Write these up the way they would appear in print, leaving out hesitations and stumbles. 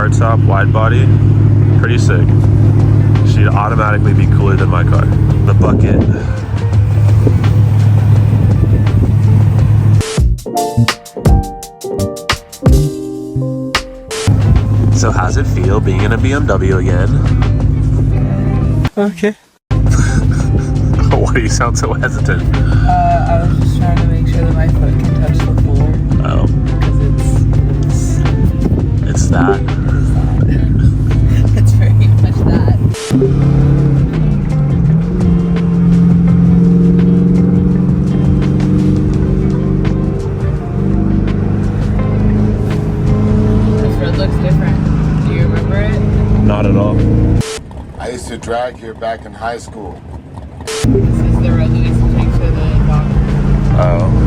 hardtop wide body, pretty sick. She'd automatically be cooler than my car. The bucket. So how's it feel being in a BMW again? Okay. Why do you sound so hesitant? I was just trying to make sure that my foot can touch the floor. Oh. Because It's that. It's very much that. This road looks different. Do you remember it? Not at all. I used to drag here back in high school. This is the road that we used to take to the doctor. Oh.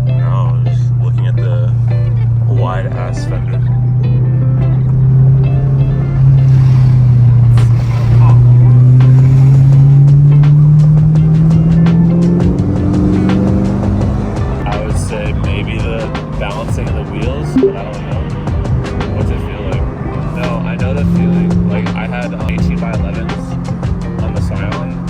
No, just looking at the wide ass fender. Balancing the wheels, but I don't know. What's it feel like? No, I know the feeling. Like I had 18 by 11s on the Scion, and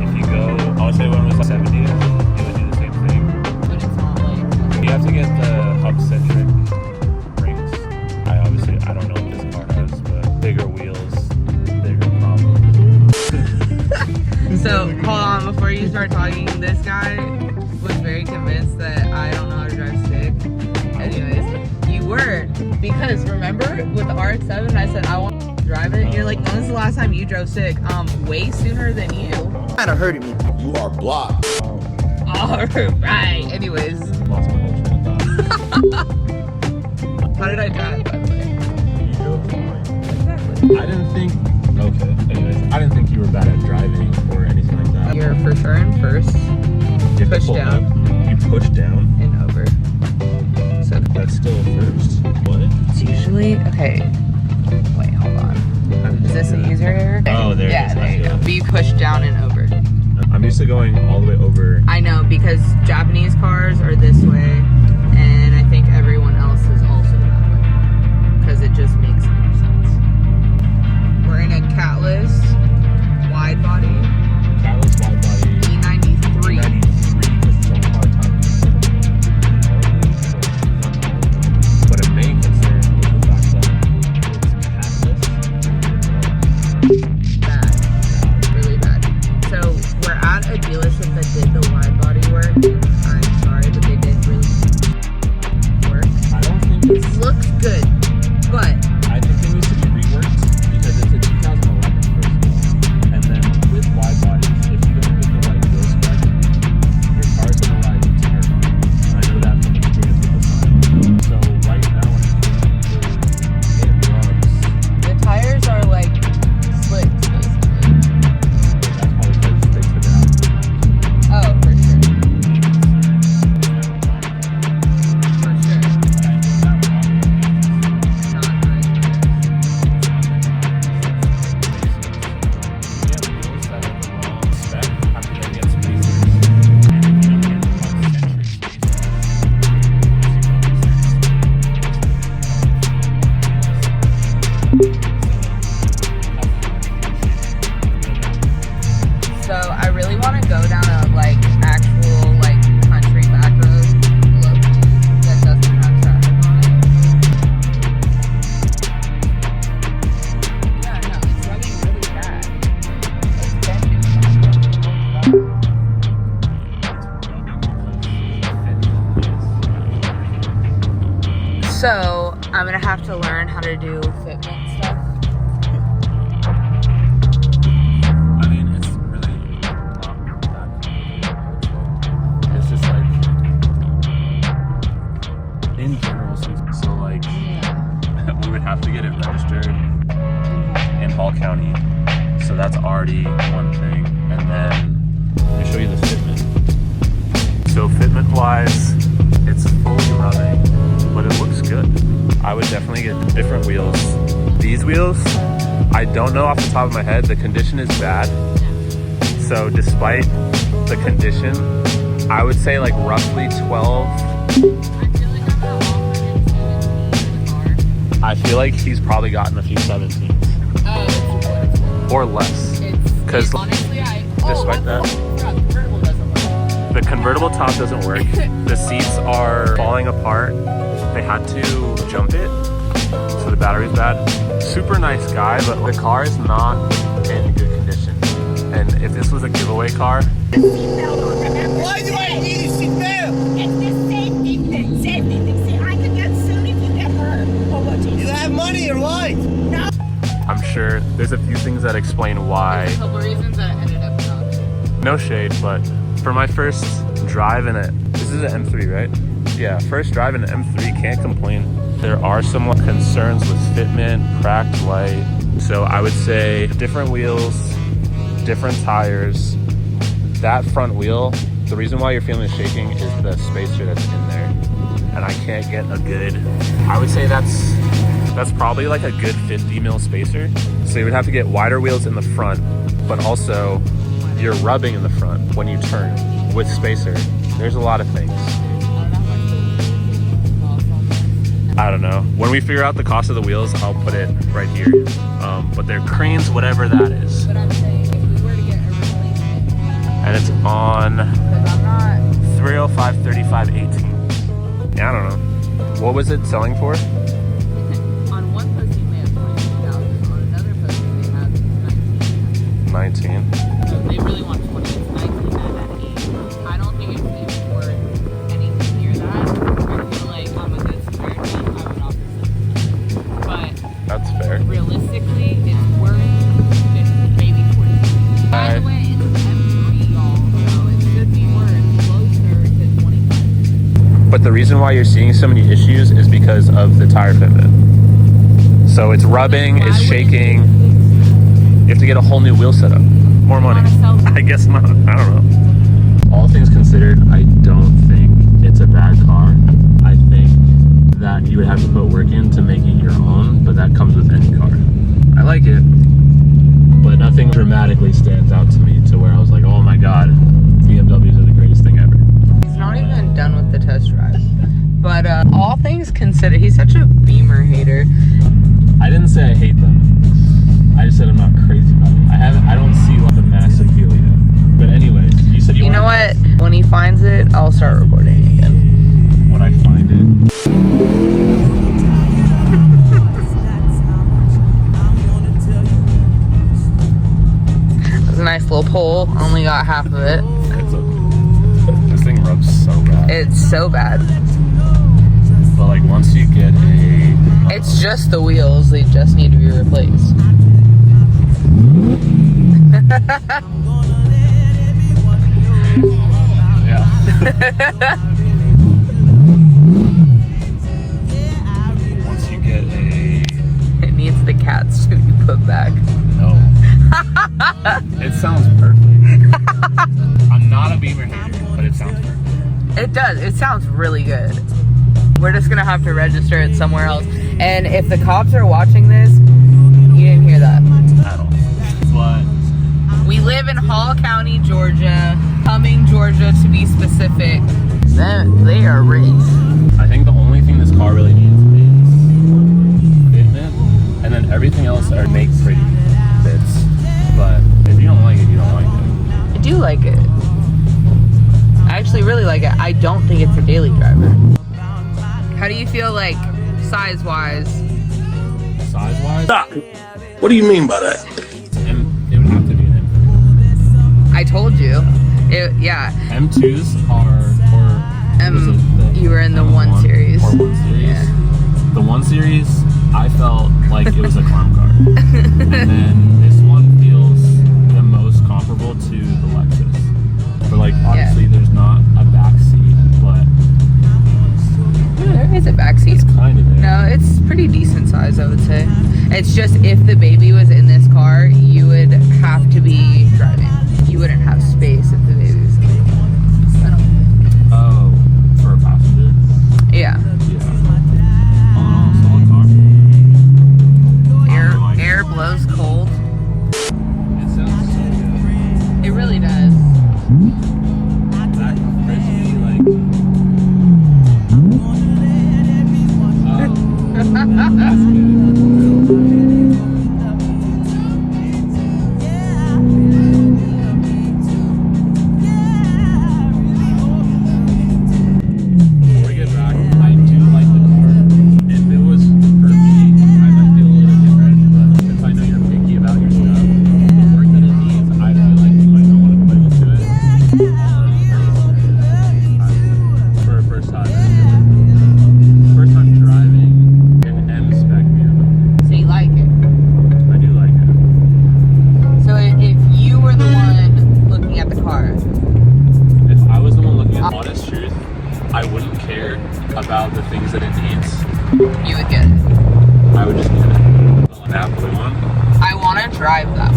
if you go, I would say when it was like 70ish, you would do the same thing. But it's not like... You have to get the hub-centric rings. I don't know what this car has, but bigger wheels, bigger problems. So, hold on, before you start talking, this guy was very convinced that I don't know how to drive stick. Anyways, you weren't, because remember with the RX-7 I said I want to drive it. You're like, when was the last time you drove sick? Way sooner than you. Kind of hurting me. You are blocked. Alright, anyways. Lost my whole train of thought. How did I drive, by the way? You drove fine. Exactly. I didn't think. Okay. Anyways, I didn't think you were bad at driving or anything like that. You're for sure in first. You have to Push pull down. up. You push down. And over. So That's still first. What? it's usually, okay. Wait, hold on. Is this a user error? Oh, there it yeah, is. there I you see go. it. But you push down and over. I'm used to going all the way over. I know, because Japanese cars are this way, and I think everyone else is also that way. Because it just makes more sense. We're in a catless, wide body, Catalyst wide body. E93. E93 because it's a hard time. But a main concern is the fact that it's catalyst. Bad. Really bad. So we're at a dealership that did the wide body work. I'm sorry, but they did really work. I don't think It it's. looks good, but I think it needs to be reworked because it's a 2011 first one. And then with wide bodies, if you don't get the right wheel spec, your car's gonna ride terrible. And I know that from experience with the Scion. So right now, when it rubs. the tires are like slicks, basically. That's probably because they took it out. Oh, for sure. For sure. Not nice. So I really want to go down a like actual like country back road that doesn't have traffic on it. Yeah, no, it's running really bad. It's bending. So I'm gonna have to learn how to do fitment stuff. I mean, it's really not that complicated. It's just like in general, so like Yeah. we would have to get it registered in Hall County, so that's already one thing. And then let me show you the fitment. So fitment wise, it's fully running, but it looks good. I would would definitely get different wheels. These wheels, I don't know off the top of my head, the condition is bad. So despite the condition, I would say like roughly 12. I feel like he's probably gotten a few 17s. Or less. Because honestly, despite that, the convertible top doesn't work. The seats are falling apart. They had to jump it, so the battery's bad. Super nice guy, but the car is not in good condition. And if this was a giveaway car, Why do I need a seatbelt? It's the safety thing. See, I could get sued if you get hurt. Or what do You have money or what? I'm sure there's a few things that explain why. There's a couple reasons that I ended up not. No shade, but for my first drive in it, this is an M3, right? Yeah, first drive in an M3, can't complain. There are some concerns with fitment, cracked light. So I would say different wheels, different tires. That front wheel, the reason why you're feeling the shaking is the spacer that's in there. And I can't get a good, I would say that's probably like a good 50 mil spacer. So you would have to get wider wheels in the front, but also you're rubbing in the front when you turn with spacer. There's a lot of things. I don't know. When we figure out the cost of the wheels, I'll put it right here. But they're cranes, whatever that is. But I'm saying if we were to get a replacement, And it's on because I'm not 305 35 18. Yeah, I don't know. What was it selling for? on one posting they have 22,000, on another posting they have 19,000. 19. So they really want 20, it's 19 at 8. I don't think it's worth anything near that. I feel like I'm a good Samaritan, I would offer 17. But That's fair. realistically, it's worth 50, maybe 40. By the way, it's an M3, y'all, so it should be worth closer to 25. But the reason why you're seeing so many issues is because of the tire fitment. So it's rubbing, Why it's wouldn't shaking. they You have to get a whole new wheel setup. More money. wanna sell them? I guess not. I don't know. All things considered, I don't think it's a bad car. I think that you would have to put work in to make it your own, but that comes with any car. I like it, but nothing dramatically stands out to me to where I was like, oh my god, BMWs are the greatest thing ever. He's not even done with the test drive. But all things considered, he's such a Beamer hater. I didn't say I hate them. I just said I'm not crazy about it. I don't see like the mass appeal yet. But anyways, you said You know what? When he finds it, I'll start recording again. When I find it. It's a nice little pole. Only got half of it. It's okay. This thing rubs so bad. It's so bad. But like once you get a... It's just the wheels. They just need to be replaced. Yeah. Once you get a... It needs the cats to be put back. No. It sounds perfect. I'm not a Beamer hater, but it sounds perfect. It does. It sounds really good. We're just gonna have to register it somewhere else. And if the cops are watching this, you didn't hear that. At all. But We live in Hall County, Georgia. Cumming, Georgia, to be specific. They are rich. I think the only thing this car really needs is fitment, and then everything else are make pretty bits. But if you don't like it, you don't like it. I do like it. I actually really like it. I don't think it's a daily driver. How do you feel like size-wise? Size-wise, Stop. What do you mean by that? it would have to be an M3. I told you. Yeah. M2s are, You were in the M1 1 series. Or 1 series. Yeah. The 1 series, I felt like it was a clown car. And then this one feels the most comparable to the Lexus. But like, obviously there's not a back seat, but There is a backseat. it's kind of there. No, it's pretty decent size, I would say. It's just if the baby was in this car, you would have to be driving. You wouldn't have space if the baby was in the car. I don't think. Oh, for a passenger? Yeah. Yeah. Oh, solid car. It really does. That crispy, like. That's Before we get back, I do like the car. If it was for me, I might feel a little bit different, but since I know you're picky about your stuff, the work that it needs, I feel like you might not want to put into it. For a first time driving an M-spec vehicle. So you like it. I do like it. So if you were the one looking at the car, If I was the one looking at honest truth, I wouldn't care about the things that it needs. you would get it. I would just get it. That blue one. I want to drive that.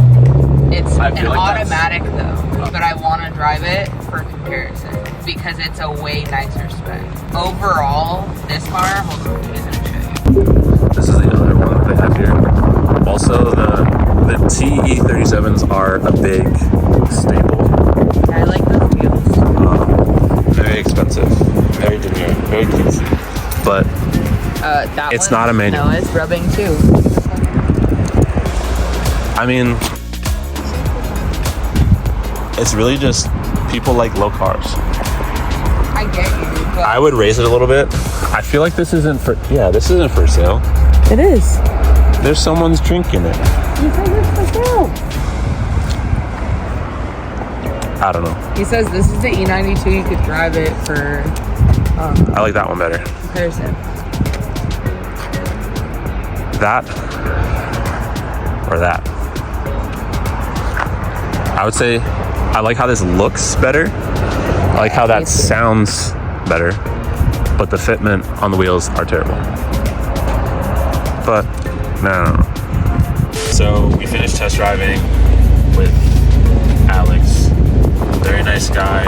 It's I an feel like automatic though, but I want to drive it for comparison because it's a way nicer spec. Overall, this car, hold on, I'm gonna show you. This is the other one that they have here. Also, the TE37s are a big staple. I like those wheels. Very expensive, very demure, very cutesy. But That It's one, not a manual. No, it's rubbing too. I mean, it's really just people like low cars. I get you, but I would raise it a little bit. I feel like this isn't for sale. it is. There's someone's drinking it. He says it's for sale. I don't know. He says this is the E92. You could drive it for I like that one better. comparison. That or that. I would say I like how this looks better. I like how that me too. sounds better. But the fitment on the wheels are terrible. But no. So we finished test driving with Alex. Very nice guy.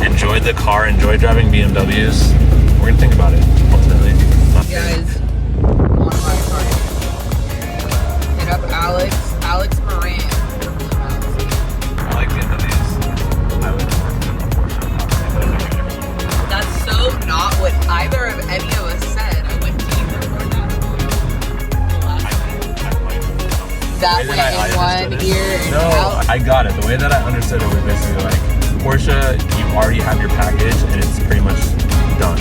Enjoyed the car, enjoyed driving BMWs. We're gonna think about it ultimately. You guys want to buy a car? Hit up Alex Moran. I like BMWs. I would work with a Porsche. That's so not what either of any of us said. I went deeper for that went in one ear and No, out. I got it. The way that I understood it was basically like Porsche, you already have your package and it's pretty much done.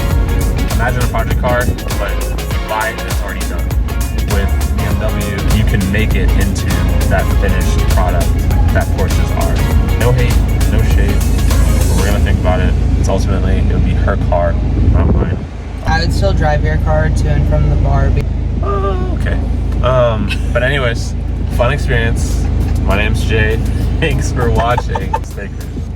Imagine a project car, but you buy it and it's already done. With BMW, you can make it into that finished product that Porsches are. No hate, no shade. But we're gonna think about it. It's ultimately, it would be her car, not mine. I would still drive your car to and from the bar. Oh, okay. But anyways, fun experience. My name's Jay. Thanks for watching. Stay cruising.